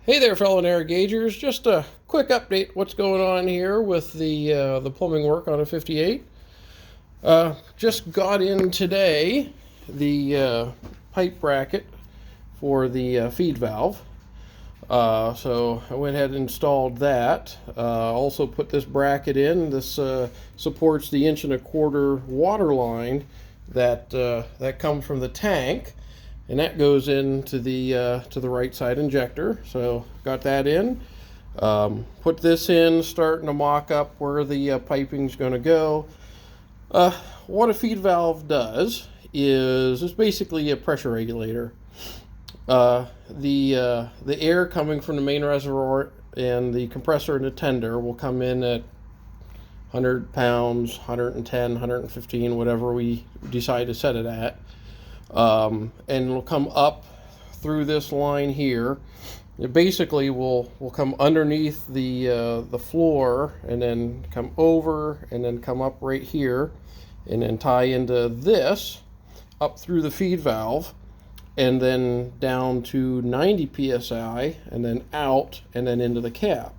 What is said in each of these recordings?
Hey there, fellow narrow gaugers. Just a quick update. What's going on here with the plumbing work on a 58? Just got in today the pipe bracket for the feed valve. So I went ahead and installed that. Also put this bracket in. This supports the 1.25 inch water line that comes from the tank, and that goes into the to the right side injector. So got that in. Put this in, starting to mock up where the piping's going to go. What a feed valve is it's basically a pressure regulator. The air coming from the main reservoir and the compressor and the tender will come in at 100 pounds, 110, 115, whatever we decide to set it at. And it'll come up through this line here. It basically will come underneath the floor and then come over and then come up right here and then tie into this up through the feed valve and then down to 90 psi and then out and then into the cab.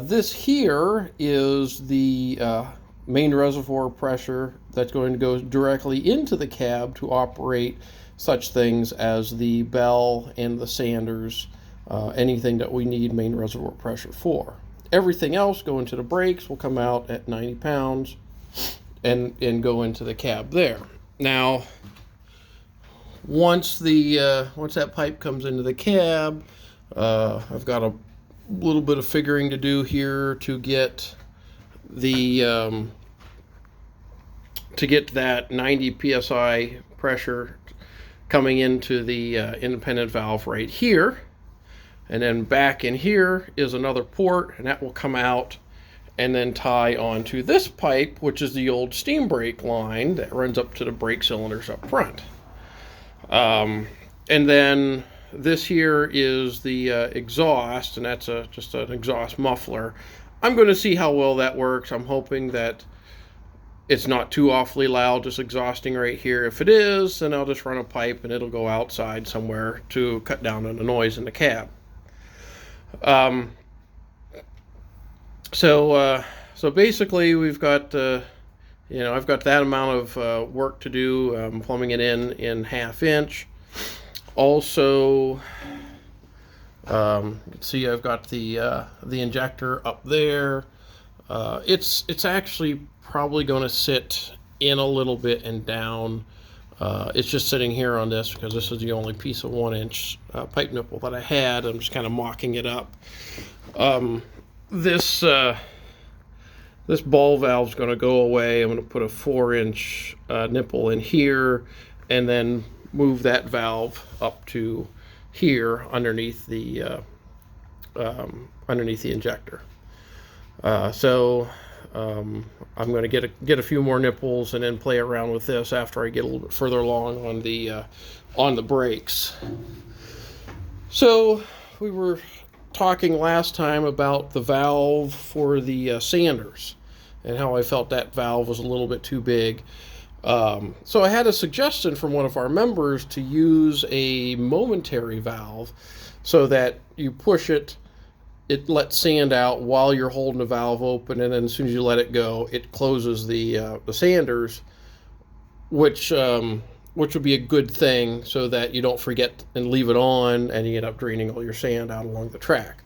This here is the main reservoir pressure that's going to go directly into the cab to operate such things as the bell and the sanders, anything that we need main reservoir pressure for. Everything else going to the brakes will come out at 90 pounds and go into the cab there. Now, once that pipe comes into the cab, I've got a little bit of figuring to do here to get the to get that 90 psi pressure coming into the independent valve right here, and then back in here is another port, and that will come out and then tie onto this pipe, which is the old steam brake line that runs up to the brake cylinders up front. And then this here is the exhaust, and that's just an exhaust muffler. I'm going to see how well that works. I'm hoping that it's not too awfully loud, just exhausting right here. If it is, then I'll just run a pipe and it'll go outside somewhere to cut down on the noise in the cab. So basically we've got, I've got that amount of work to do, plumbing it in 1/2 inch. Also, you can see I've got the injector up there. It's actually probably going to sit in a little bit and down. It's just sitting here on this because this is the only piece of 1-inch pipe nipple that I had. I'm just kind of mocking it up. This ball valve is going to go away. I'm going to put a 4-inch nipple in here and then move that valve up to here underneath the injector. I'm going to get a few more nipples and then play around with this after I get a little bit further along on the brakes. So we were talking last time about the valve for the sanders and how I felt that valve was a little bit too big. So I had a suggestion from one of our members to use a momentary valve so that you push it, it lets sand out while you're holding the valve open, and then as soon as you let it go, it closes the sanders, which would be a good thing so that you don't forget and leave it on and you end up draining all your sand out along the track.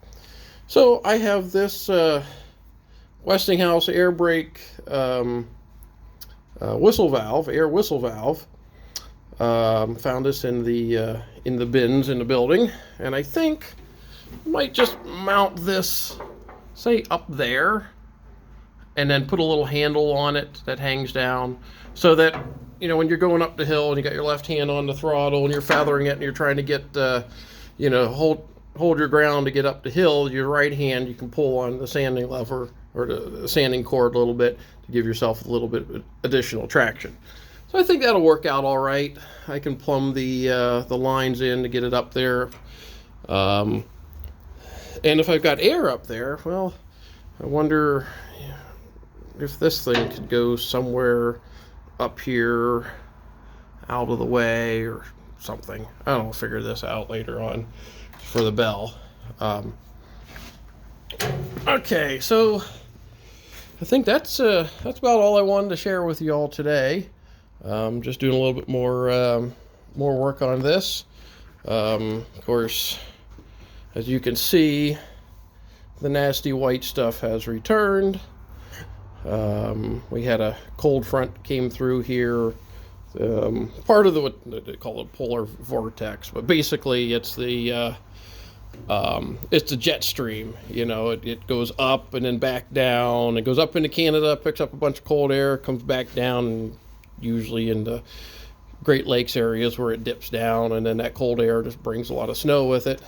So I have this Westinghouse air brake whistle valve, air whistle valve. Found this in the bins in the building, and I think I might just mount this, say, up there, and then put a little handle on it that hangs down so that, when you're going up the hill and you got your left hand on the throttle and you're feathering it and you're trying to get, hold your ground to get up the hill, your right hand, you can pull on the sanding lever or the sanding cord a little bit to give yourself a little bit of additional traction. So I think that'll work out all right. I can plumb the lines in to get it up there. And if I've got air up there, well, I wonder if this thing could go somewhere up here out of the way or something. I don't know, we'll figure this out later on for the bell. Okay, so I think that's about all I wanted to share with you all today. Just doing a little bit more work on this. Of course, as you can see, the nasty white stuff has returned. We had a cold front came through here. Part of what they call it polar vortex, but basically it's the jet stream. You know, it goes up and then back down. It goes up into Canada, picks up a bunch of cold air, comes back down, and usually in the Great Lakes areas where it dips down, and then that cold air just brings a lot of snow with it.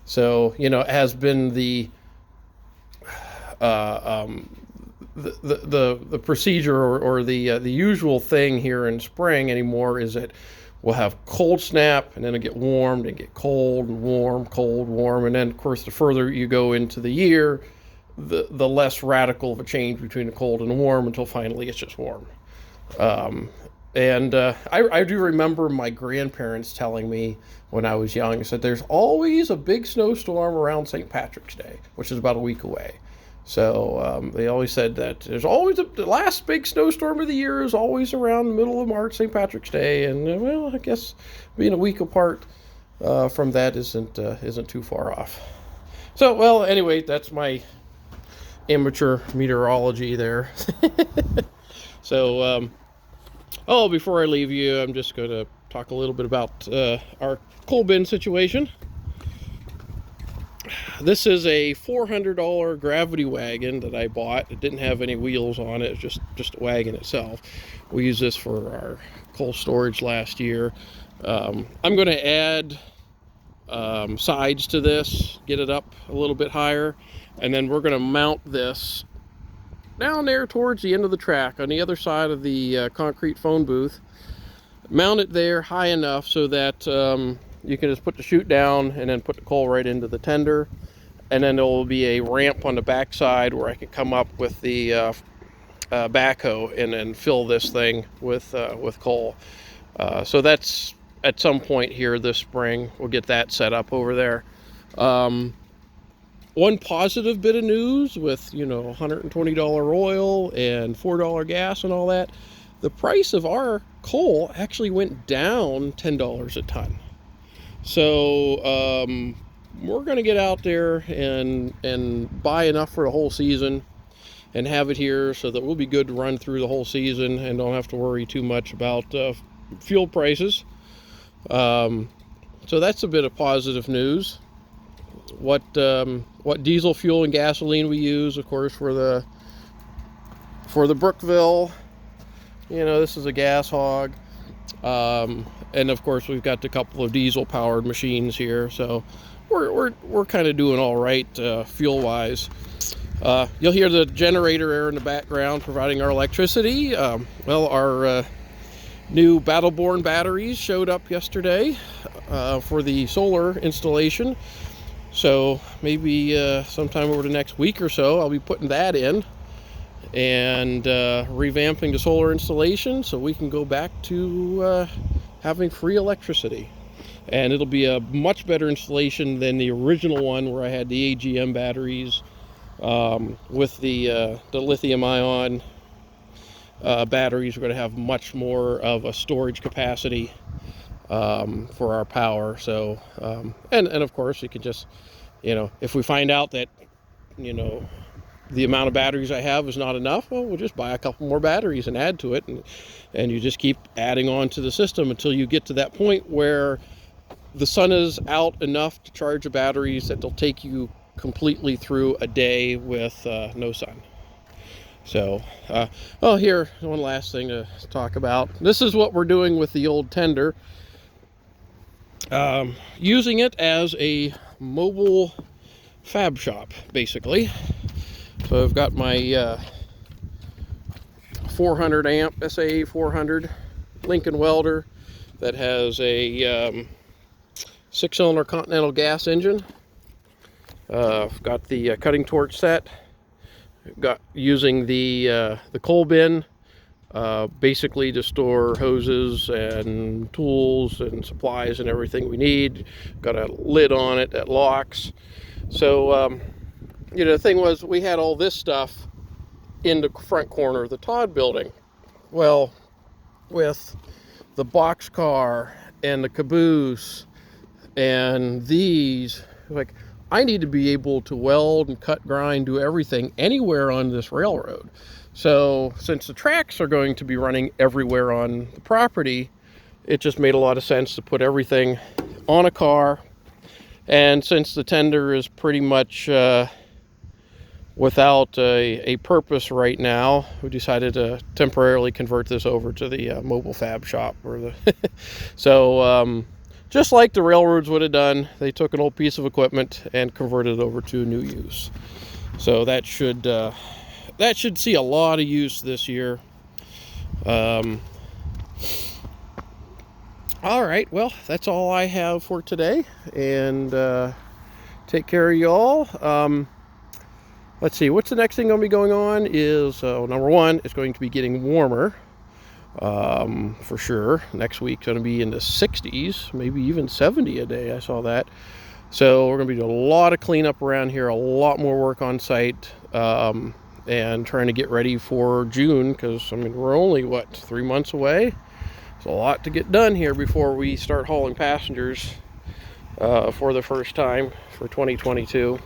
So, you know, it has been the procedure or the usual thing here in spring anymore is that we'll have cold snap, and then it'll get warm, and get cold and warm, cold, warm, and then of course the further you go into the year, the less radical of a change between the cold and the warm until finally it's just warm. I do remember my grandparents telling me when I was young, said there's always a big snowstorm around St. Patrick's Day, which is about a week away. So they always said that there's always the last big snowstorm of the year is always around the middle of March, St. Patrick's Day, and well, I guess being a week apart from that isn't too far off. So, well, anyway, that's my amateur meteorology there. So, before I leave you, I'm just going to talk a little bit about our coal bin situation. This is a $400 gravity wagon that I bought. It didn't have any wheels on it. It's just a wagon itself. We used this for our coal storage last year. I'm going to add sides to this, get it up a little bit higher, and then we're going to mount this down there towards the end of the track on the other side of the concrete phone booth. Mount it there high enough so that you can just put the chute down and then put the coal right into the tender, and then there will be a ramp on the back side where I can come up with the backhoe and then fill this thing with coal. So that's at some point here this spring. We'll get that set up over there. One positive bit of news with, you know, $120 oil and $4 gas and all that, the price of our coal actually went down $10 a ton. So we're going to get out there and buy enough for the whole season and have it here so that we'll be good to run through the whole season and don't have to worry too much about fuel prices. So that's a bit of positive news. What diesel fuel and gasoline we use, of course, for the Brookville, you know, this is a gas hog. And of course we've got a couple of diesel powered machines here, so we're kind of doing all right fuel wise. You'll hear the generator air in the background providing our electricity. Well, our new Battleborn batteries showed up yesterday for the solar installation, so maybe sometime over the next week or so I'll be putting that in and revamping the solar installation so we can go back to having free electricity. And it'll be a much better installation than the original one where I had the AGM batteries with the lithium ion batteries. We're going to have much more of a storage capacity for our power. So and of course you can just, you know, if we find out that, you know, the amount of batteries I have is not enough, well, we'll just buy a couple more batteries and add to it, and you just keep adding on to the system until you get to that point where the sun is out enough to charge the batteries that they'll take you completely through a day with no sun. So, here, one last thing to talk about. This is what we're doing with the old tender. Using it as a mobile fab shop, basically. So I've got my 400 amp SAA 400 Lincoln welder that has a 6-cylinder Continental gas engine. I've got the cutting torch set. Got using the coal bin basically to store hoses and tools and supplies and everything we need. Got a lid on it that locks. So, the thing was, we had all this stuff in the front corner of the Todd building. Well, with the boxcar and the caboose and these, like, I need to be able to weld and cut, grind, do everything anywhere on this railroad. So since the tracks are going to be running everywhere on the property, it just made a lot of sense to put everything on a car. And since the tender is pretty much without a purpose right now, we decided to temporarily convert this over to the mobile fab shop. So just like the railroads would have done, they took an old piece of equipment and converted it over to new use. So that should see a lot of use this year. All right, well, that's all I have for today, and take care of y'all. Let's see, what's the next thing going to be going on is, number one, it's going to be getting warmer, for sure. Next week's going to be in the 60s, maybe even 70 a day. I saw that. So we're going to be doing a lot of cleanup around here, a lot more work on site, and trying to get ready for June, because, we're only, 3 months away? There's a lot to get done here before we start hauling passengers for the first time for 2022.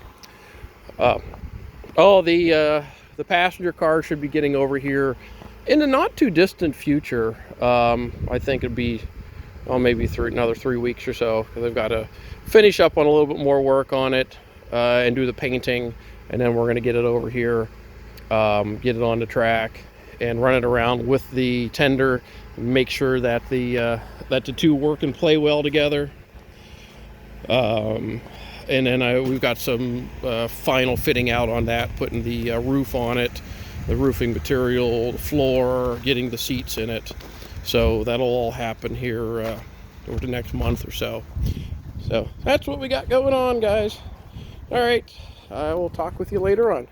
The passenger car should be getting over here in the not too distant future. I think it'd be maybe another 3 weeks or so, because I've got to finish up on a little bit more work on it and do the painting, and then we're going to get it over here, get it on the track, and run it around with the tender, make sure that the two work and play well together. And then we've got some final fitting out on that, putting the roof on it, the roofing material, the floor, getting the seats in it. So that'll all happen here over the next month or so. So that's what we got going on, guys. All right, I will talk with you later on.